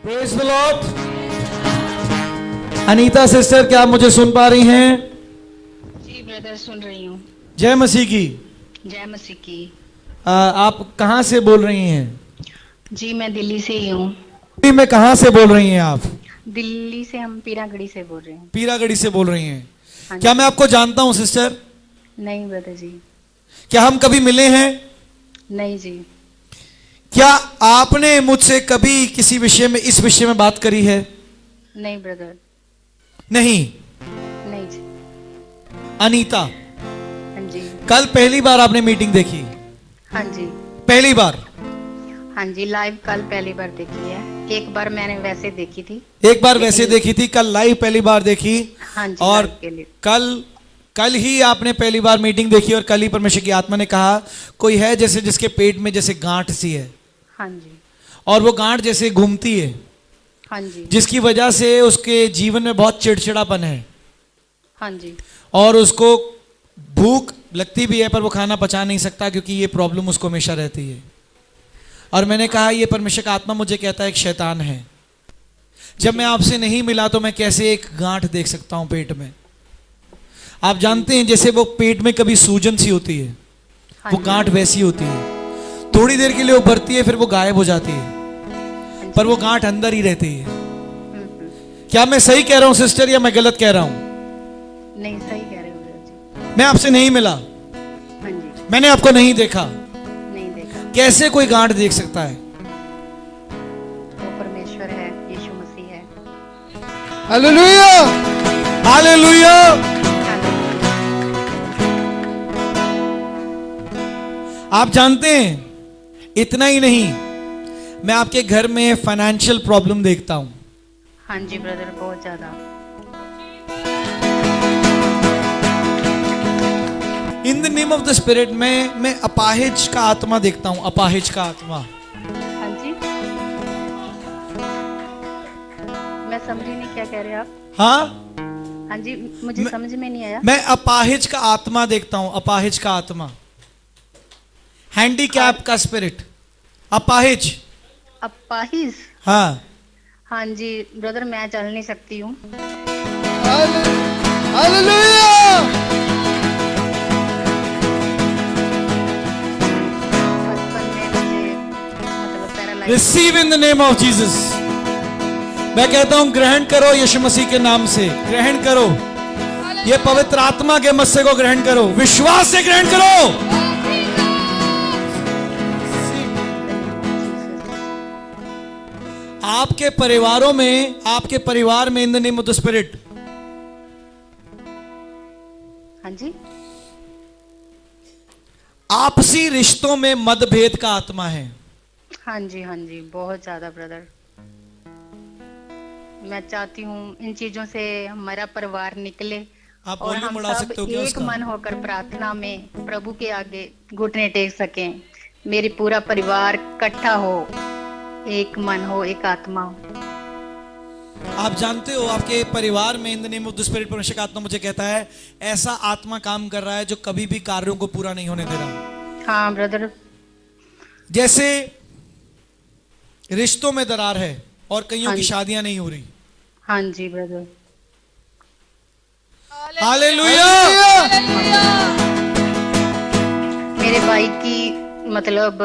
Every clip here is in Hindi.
Praise the Lord. Anita sister, क्या आप मुझे सुन पा रही हैं? जी ब्रदर, सुन रही हूँ। जय मसीह की। जय मसीह की। आप कहाँ से बोल रही हैं? जी मैं दिल्ली से ही हूँ। दिल्ली में कहाँ से बोल रही हैं आप? दिल्ली से हम पीरागढ़ी से बोल रहे हैं। पीरागढ़ी से बोल रही हैं। हाँ क्या जी। मैं आपको जानता हूँ सिस्टर? नहीं ब्रदर जी। क्या हम कभी मिले हैं? नहीं जी। क्या आपने मुझसे कभी किसी विषय में, इस विषय में बात करी है? नहीं ब्रदर। नहीं। नहीं जी। अनीता, हाँ जी। कल पहली बार आपने मीटिंग देखी? हाँ जी। पहली बार? हाँ जी, लाइव कल पहली बार देखी है। एक बार मैंने वैसे देखी थी। एक बार वैसे देखी थी, कल लाइव पहली बार देखी। हाँ जी। और live के लिए। कल ही आपने पहली बार मीटिंग देखी और कल ही परमेश्वर की आत्मा ने कहा कोई है जैसे जिसके पेट में जैसे गांठ सी है, हाँ जी। और वो गांठ जैसे घूमती है, हाँ जी। जिसकी वजह से उसके जीवन में बहुत चिड़चिड़ापन है हाँ जी। और उसको भूख लगती भी है पर वो खाना पचा नहीं सकता क्योंकि ये प्रॉब्लम उसको हमेशा रहती है। और मैंने कहा ये परमेश्वर का आत्मा मुझे कहता है एक शैतान है। जब मैं आपसे नहीं मिला तो मैं कैसे एक गांठ देख सकता हूं पेट में? आप जानते हैं जैसे वो पेट में कभी सूजन सी होती है, हाँ वो जी। गांठ वैसी होती है। थोड़ी देर के लिए उभरती है फिर वो गायब हो जाती है, हाँ जी। पर वो गांठ अंदर ही रहती है। हम्म। क्या मैं सही कह रहा हूं सिस्टर या मैं गलत कह रहा हूं? नहीं, सही कह रहे हो ब्रदर जी। मैं आपसे नहीं मिला, हाँ जी। मैंने आपको नहीं देखा, नहीं देखा। कैसे कोई गांठ देख सकता है? वो परमेश्वर है, यीशु मसीह है। Hallelujah, hallelujah. आप जानते हैं इतना ही नहीं, मैं आपके घर में फाइनेंशियल प्रॉब्लम देखता हूं। हाँ जी ब्रदर, बहुत ज्यादा। In the name of the spirit मैं अपाहिज का आत्मा देखता हूं, अपाहिज का आत्मा। हाँ जी। मैं समझी नहीं, क्या कह रहे हैं आप? हाँ, हाँ जी, मुझे समझ में नहीं आया। मैं अपाहिज का आत्मा देखता हूं, अपाहिज का आत्मा, हैंडीकैप का स्पिरिट, अपाहिज। अपाहिज? हाँ। हाँ जी ब्रदर, मैं चल नहीं सकती हूँ। हालेलुया। बचपन में मुझे मतलब paralyse. Receive in the name of Jesus. मैं कहता हूं ग्रहण करो यीशु मसीह के नाम से, ग्रहण करो ये पवित्र आत्मा के मस्से को, ग्रहण करो, विश्वास से ग्रहण करो। आपके परिवारों में, आपके परिवार में in the name of the spirit, हाँ जी। आपसी रिश्तों में मतभेद का आत्मा है। हाँ जी। हाँ जी, बहुत ज्यादा ब्रदर। मैं चाहती हूँ इन चीजों से हमारा परिवार निकले आप और वॉल्यूम हम बढ़ा सब सकते हो क्या एक उसका? मन होकर प्रार्थना में प्रभु के आगे घुटने टेक सकें। मेरी पूरा परिवार इकट्ठा हो, एक मन हो, एक आत्मा हो। आप जानते हो आपके परिवार में in the name of the spirit परमेश्वर का आत्मा मुझे कहता है ऐसा आत्मा काम कर रहा है जो कभी भी कार्यों को पूरा नहीं होने दे रहा। हाँ ब्रदर। जैसे रिश्तों में दरार है और कईयों हाँ की जी। शादियां नहीं हो रही। हाँ जी ब्रदर। हालेलुया। मेरे भाई की मतलब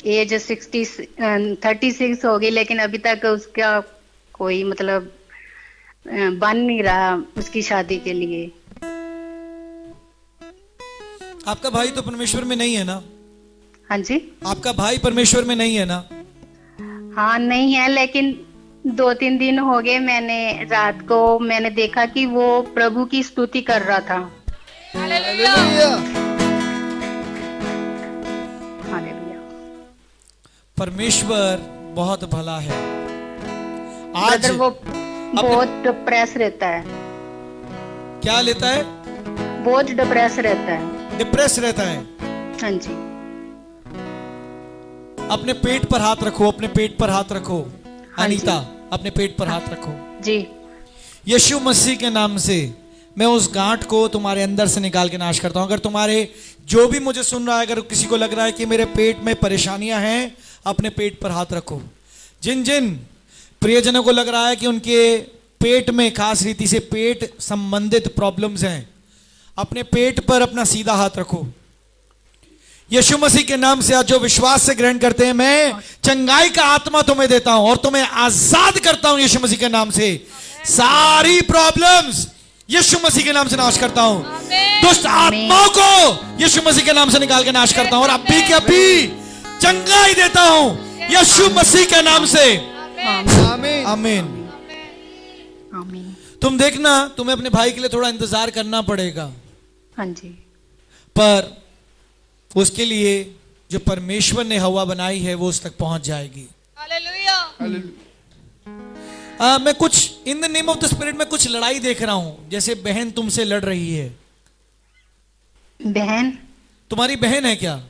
एज 36 हो गई, लेकिन अभी तक उसका कोई मतलब बन नहीं रहा उसकी शादी के लिए। आपका भाई तो परमेश्वर में नहीं है ना? हाँ जी। आपका भाई परमेश्वर में नहीं है ना? हाँ नहीं है, लेकिन 2-3 दिन हो गए मैंने रात को मैंने देखा कि वो प्रभु की स्तुति कर रहा था। हालेलुया। हालेलुया। परमेश्वर बहुत भला है। आज ब्रदर वो बहुत डिप्रेस रहता है, क्या लेता है? बहुत डिप्रेस रहता है। डिप्रेस रहता है। हाँ जी। अपने पेट पर हाथ रखो, अपने पेट पर हाथ रखो। हाँ जी। अनीता, अपने पेट पर हाथ रखो। जी। यीशु मसीह के नाम से मैं उस गांठ को तुम्हारे अंदर से निकाल के नाश करता हूं। अगर तुम्हारे जो भी मुझे सुन रहा है, अगर किसी को लग रहा है कि मेरे पेट में परेशानियां हैं, अपने पेट पर हाथ रखो। जिन जिन प्रियजनों को लग रहा है कि उनके पेट में खास रीति से पेट संबंधित प्रॉब्लम्स हैं, अपने पेट पर अपना सीधा हाथ रखो। यीशु मसीह के नाम से आज जो विश्वास से ग्रहण करते हैं, मैं चंगाई का आत्मा तुम्हें देता हूं और तुम्हें आजाद करता हूं यीशु मसीह के नाम से। सारी प्रॉब्लम्स यीशु मसीह के नाम से नाश करता हूं। दुष्ट आत्माओं को यीशु मसीह के नाम से निकाल के नाश करता हूं और अभी के अभी चंगाई देता हूं यीशु मसीह के नाम से। आमीन आमीन। आमीन। तुम देखना, तुम्हें अपने भाई के लिए थोड़ा इंतजार करना पड़ेगा, हाँ जी। पर उसके लिए जो परमेश्वर ने हवा बनाई है वो उस तक पहुंच जाएगी। मैं कुछ in the name of the spirit में कुछ लड़ाई देख रहा हूं, जैसे बहन तुमसे लड़ रही है। बहन? तुम्हारी बहन है क्या?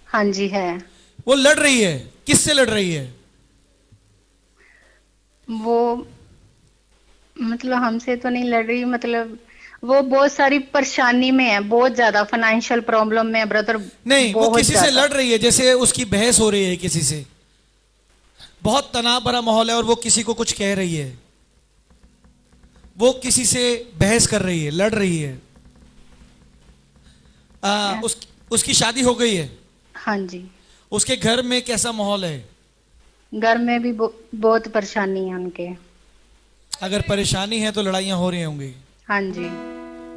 हाँ जी है। वो लड़ रही है, किससे लड़ रही है? वो मतलब हमसे तो नहीं लड़ रही, मतलब वो बहुत सारी परेशानी में है, बहुत ज्यादा फाइनेंशियल प्रॉब्लम में है ब्रदर। नहीं, वो किसी से लड़ रही है, जैसे उसकी बहस हो रही है किसी से, बहुत तनाव भरा माहौल है और वो किसी को कुछ कह रही है, वो किसी से बहस कर रही है, लड़ रही है। उसकी शादी हो गई है? हाँ जी। उसके घर में कैसा माहौल है? घर में भी बहुत परेशानी है उनके। अगर परेशानी है तो लड़ाइयां हो रही होंगी। हाँ जी।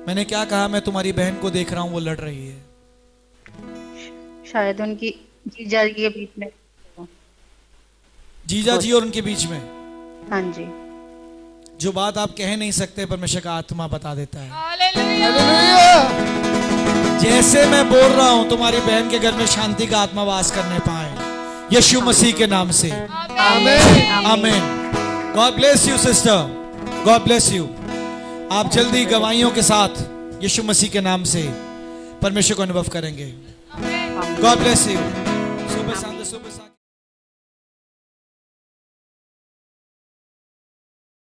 मैंने क्या कहा? मैं तुम्हारी बहन को देख रहा हूं, वो लड़ रही है। शायद उनकी जीजा जी के बीच में। जीजा जी और उनके बीच में? हाँ जी। जो बात आप कह नहीं सकते परमेश्वर का आत्मा बता देता है। जैसे मैं बोल रहा हूं तुम्हारी बहन के घर में शांति का आत्मा वास करने पाए यीशु मसीह के नाम से। आमीन आमीन। God bless you sister, God bless you. आप जल्दी गवाहियों के साथ यीशु मसीह के नाम से परमेश्वर को अनुभव करेंगे। God bless you. सुबह शांति सुबह शांति।